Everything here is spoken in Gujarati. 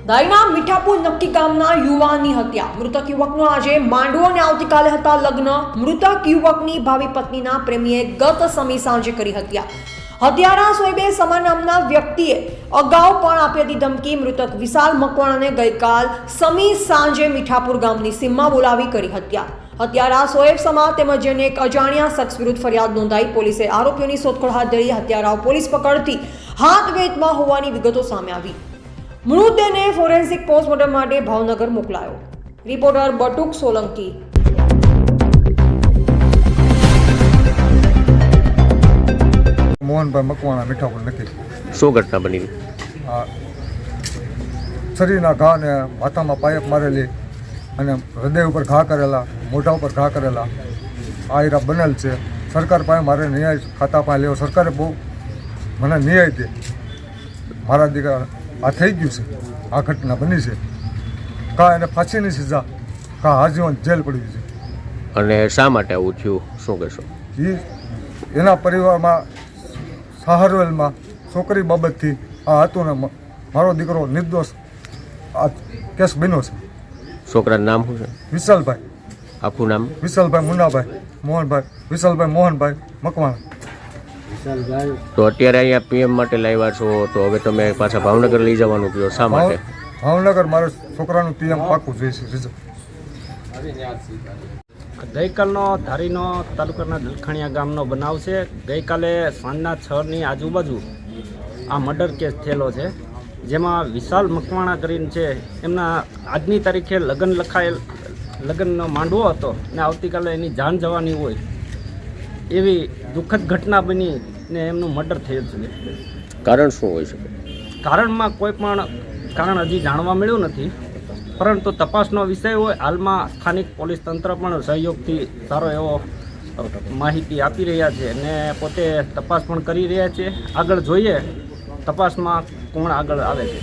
દાઈના મીઠાપુર નક્કી ગામના યુવાનની હત્યા. મૃતક યુવકનો આજે માંડવો અને આવતીકાલે હતા લગ્ન. મૃતક યુવકની ભાવિ પત્નીના પ્રેમીએ ગત સમી સાંજે કરી હત્યા. હત્યારા સોએબે સમા નામના વ્યક્તિએ અગાઉ પણ આપી હતી ધમકી. મૃતક વિશાલ મકવાણાને ગઈકાલ સમી સાંજે મીઠાપુર ગામની સીમમાં બોલાવી કરી હત્યા. હત્યારા સોએબ સમા તેમજ એક અજાણ્યા શખ્સ વિરુદ્ધ ફરિયાદ નોંધાઈ. પોલીસે આરોપીઓની શોધખોળ હાથ ધરી. હત્યારાઓ પોલીસ પકડથી હાથ વેતમાં હોવાની વિગતો સામે આવી. મૃતદેહને ફોરેન્સિક પોસ્ટમોર્ટમ માટે ભાવનગર મોકલાયો. રિપોર્ટર બટુક સોલંકી. મોહનભાઈ મકવાણા મીઠાપુર નક્કી. શું ઘટના બની? શરીરના ઘા ને માથામાં પાયપ મારેલી અને હૃદય ઉપર ઘા કરેલા, મોઢા ઉપર ઘા કરેલા આ હીરા બનેલ છે. સરકાર પાસે મારે ન્યાય ખાતા પાસે લેવો. સરકારે બહુ મને ન્યાય દે. મારા દીકરા આ થઈ ગયું છે, આ ઘટના બની છે. કા એને ફાંસીની સજા, કા આજીવન જેલ પડી છે. અને શા માટે આવું થયું, શું કહેશો? એના પરિવારમાં સહારવેલમાં છોકરી બાબતથી આ હતું ને મારો દીકરો નિર્દોષ આ કેસ બન્યો છે. છોકરાનું નામ શું છે? વિશાલભાઈ. આખું નામ? વિશાલભાઈ મુન્નાભાઈ મોહનભાઈ. વિશાલભાઈ મોહનભાઈ મકવાણા. તો અત્યારે અહીંયા પીએમ માટે લાવ્યા છો, તો હવે તમે પાછા ભાવનગર લઈ જવાનું કહો, શા માટે? ભાવનગર મારે છોકરાનું પીએમ પાકું જોઈએ છે. ગઈકાલનો ધારીનો તાલુકાના દલખાણીયા ગામનો બનાવ છે. ગઈકાલે સાંજના 6ની આજુબાજુ આ મર્ડર કેસ થયેલો છે, જેમાં વિશાલ મકવાણા કરીને છે. એમના આજની તારીખે લગ્નનો માંડવો હતો ને આવતીકાલે એની જાન જવાની હોય એવી દુઃખદ ઘટના બની ને એમનું મર્ડર થયેલ છે. કારણ શું હોઈ શકે? કારણમાં કોઈ પણ કારણ હજી જાણવા મળ્યું નથી, પરંતુ તપાસનો વિષય હોય. હાલમાં સ્થાનિક પોલીસ તંત્ર પણ સહયોગથી સારો એવો માહિતી આપી રહ્યા છે અને પોતે તપાસ પણ કરી રહ્યા છે. આગળ જોઈએ તપાસમાં કોણ આગળ આવે છે.